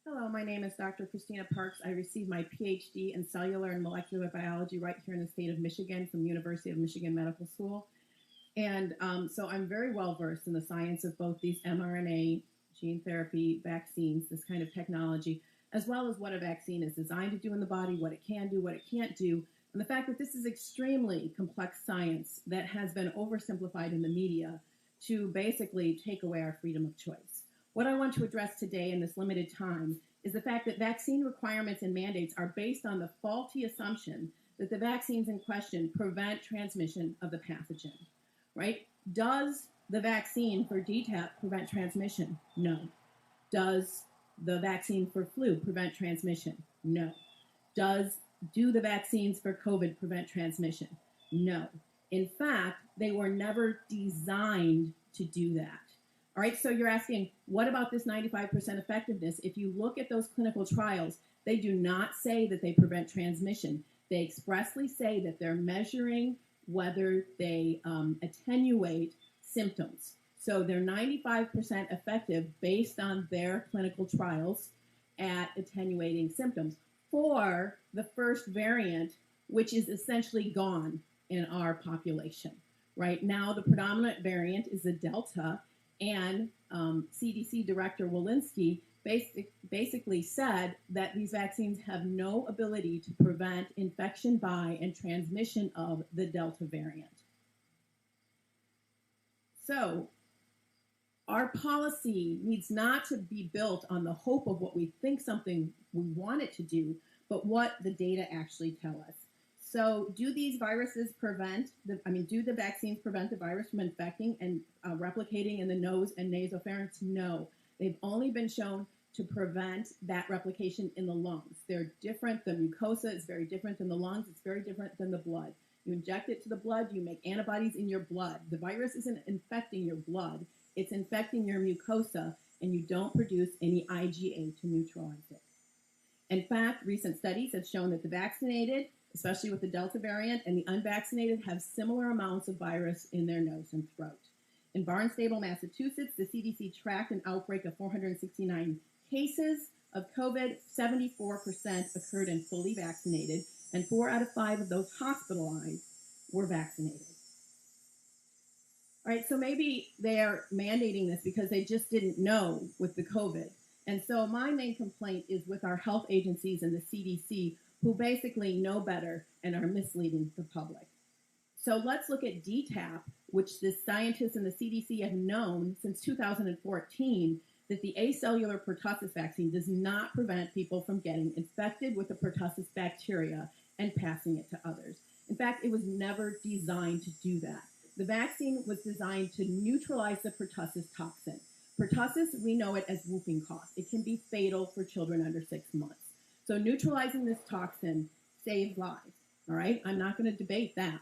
Hello, my name is Dr. Christina Parks. I received my PhD in cellular and molecular biology right here in the state of Michigan from the University of Michigan Medical School. And so I'm very well versed in the science of both these mRNA gene therapy vaccines, this kind of technology, as well as what a vaccine is designed to do in the body, what it can do, what it can't do, and the fact that this is extremely complex science that has been oversimplified in the media to basically take away our freedom of choice. What I want to address today in this limited time is the fact that vaccine requirements and mandates are based on the faulty assumption that the vaccines in question prevent transmission of the pathogen, right? Does the vaccine for DTaP prevent transmission? No. Does the vaccine for flu prevent transmission? No. Do the vaccines for COVID prevent transmission? No. In fact, they were never designed to do that. All right, so you're asking, what about this 95% effectiveness? If you look at those clinical trials, they do not say that they prevent transmission. They expressly say that they're measuring whether they attenuate symptoms. So they're 95% effective based on their clinical trials at attenuating symptoms for the first variant, which is essentially gone in our population. Right now, the predominant variant is the Delta, and CDC Director Walensky basically said that these vaccines have no ability to prevent infection by and transmission of the Delta variant. So our policy needs not to be built on the hope of what we think something we want it to do, but what the data actually tell us. So do these viruses do the vaccines prevent the virus from infecting and replicating in the nose and nasopharynx? No. They've only been shown to prevent that replication in the lungs. They're different. The mucosa is very different than the lungs. It's very different than the blood. You inject it to the blood, you make antibodies in your blood. The virus isn't infecting your blood. It's infecting your mucosa, and you don't produce any IgA to neutralize it. In fact, recent studies have shown that the vaccinated, especially with the Delta variant, and the unvaccinated have similar amounts of virus in their nose and throat. In Barnstable, Massachusetts, the CDC tracked an outbreak of 469 cases of COVID. 74% occurred in fully vaccinated, and 4 out of 5 of those hospitalized were vaccinated. All right, so maybe they are mandating this because they just didn't know with the COVID. And so my main complaint is with our health agencies and the CDC, who basically know better and are misleading the public. So let's look at DTaP, which the scientists and the CDC have known since 2014 that the acellular pertussis vaccine does not prevent people from getting infected with the pertussis bacteria and passing it to others. In fact, it was never designed to do that. The vaccine was designed to neutralize the pertussis toxin. Pertussis, we know it as whooping cough. It can be fatal for children under 6 months. So neutralizing this toxin saves lives, all right? I'm not going to debate that.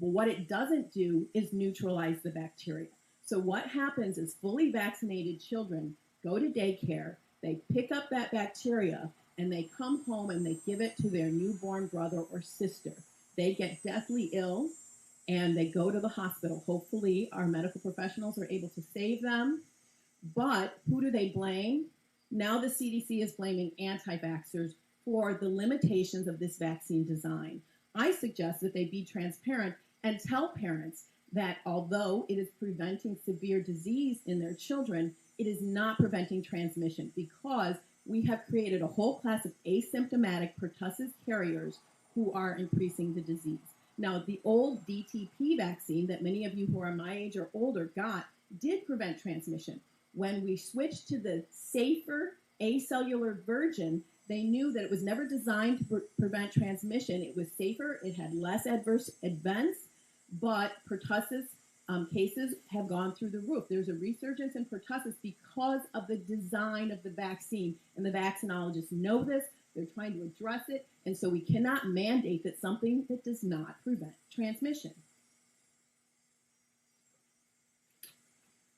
But what it doesn't do is neutralize the bacteria. So what happens is fully vaccinated children go to daycare, they pick up that bacteria, and they come home and they give it to their newborn brother or sister. They get deathly ill, and they go to the hospital. Hopefully, our medical professionals are able to save them. But who do they blame? Now the CDC is blaming anti-vaxxers for the limitations of this vaccine design. I suggest that they be transparent and tell parents that although it is preventing severe disease in their children, it is not preventing transmission because we have created a whole class of asymptomatic pertussis carriers who are increasing the disease. Now, the old DTP vaccine that many of you who are my age or older got did prevent transmission. When we switched to the safer acellular version, they knew that it was never designed to prevent transmission. It was safer, it had less adverse events, but pertussis cases have gone through the roof. There's a resurgence in pertussis because of the design of the vaccine, and the vaccinologists know this. They're trying to address it, and so we cannot mandate that something that does not prevent transmission.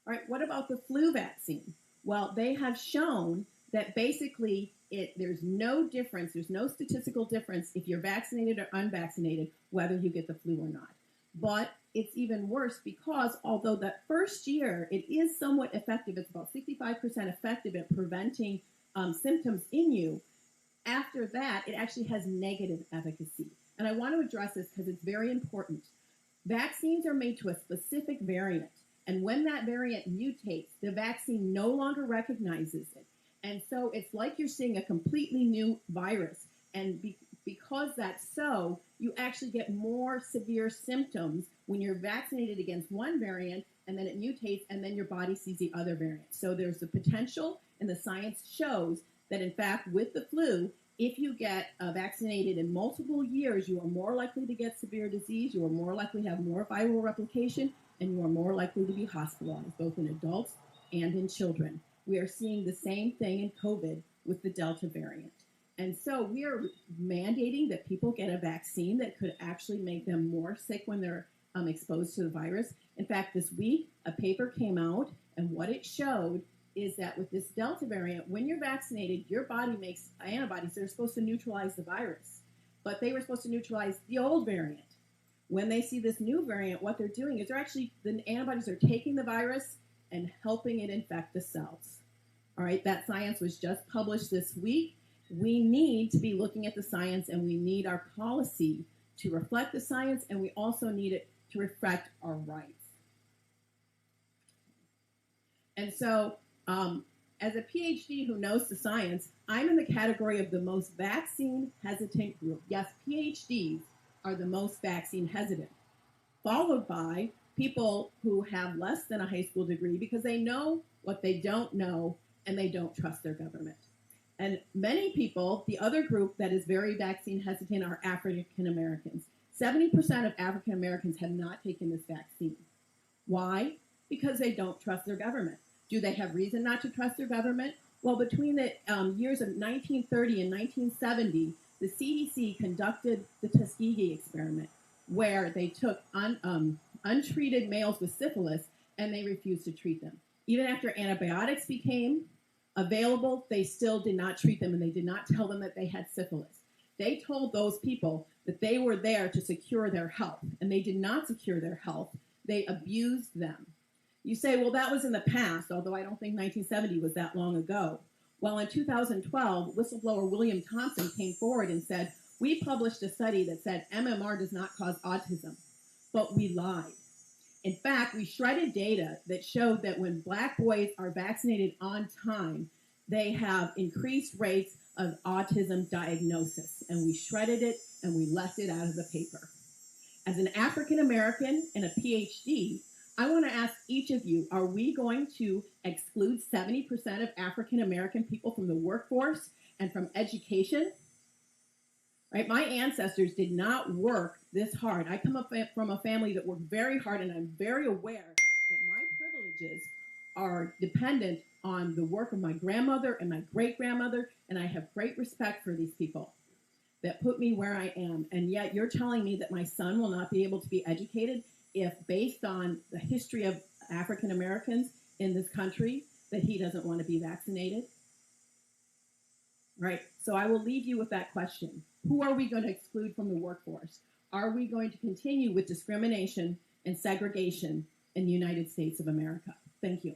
All right, what about the flu vaccine? Well, they have shown that basically there's no difference, there's no statistical difference if you're vaccinated or unvaccinated, whether you get the flu or not. But it's even worse because although that first year it is somewhat effective, it's about 65% effective at preventing symptoms in you, after that, it actually has negative efficacy. And I want to address this because it's very important. Vaccines are made to a specific variant. And when that variant mutates, the vaccine no longer recognizes it. And so it's like you're seeing a completely new virus. And because that's so, you actually get more severe symptoms when you're vaccinated against one variant and then it mutates and then your body sees the other variant. So there's the potential, and the science shows that in fact with the flu, if you get vaccinated in multiple years, you are more likely to get severe disease, you are more likely to have more viral replication, and you are more likely to be hospitalized, both in adults and in children. We are seeing the same thing in COVID with the Delta variant. And so we are mandating that people get a vaccine that could actually make them more sick when they're exposed to the virus. In fact, this week, a paper came out, and what it showed is that with this Delta variant, when you're vaccinated, your body makes antibodies that are supposed to neutralize the virus. But they were supposed to neutralize the old variant. When they see this new variant, what they're doing is the antibodies are taking the virus and helping it infect the cells. All right, that science was just published this week. We need to be looking at the science, and we need our policy to reflect the science, and we also need it to reflect our rights. And so, as a PhD who knows the science, I'm in the category of the most vaccine hesitant group. Yes, PhDs are the most vaccine hesitant, followed by people who have less than a high school degree because they know what they don't know and they don't trust their government. And many people, the other group that is very vaccine hesitant are African Americans. 70% of African Americans have not taken this vaccine. Why? Because they don't trust their government. Do they have reason not to trust their government? Well, between the years of 1930 and 1970, the CDC conducted the Tuskegee experiment, where they took untreated males with syphilis and they refused to treat them. Even after antibiotics became available, they still did not treat them, and they did not tell them that they had syphilis. They told those people that they were there to secure their health, and they did not secure their health. They abused them. You say, well, that was in the past, although I don't think 1970 was that long ago. Well, in 2012, whistleblower William Thompson came forward and said, we published a study that said MMR does not cause autism, but we lied. In fact, we shredded data that showed that when Black boys are vaccinated on time, they have increased rates of autism diagnosis. And we shredded it and we left it out of the paper. As an African American and a PhD, I want to ask each of you, are we going to exclude 70% of African American people from the workforce and from education? Right? My ancestors did not work this hard. I come up from a family that worked very hard, and I'm very aware that my privileges are dependent on the work of my grandmother and my great-grandmother, and I have great respect for these people that put me where I am. And yet you're telling me that my son will not be able to be educated if, based on the history of African Americans in this country, that he doesn't want to be vaccinated? Right? So I will leave you with that question. Who are we going to exclude from the workforce? Are we going to continue with discrimination and segregation in the United States of America? Thank you.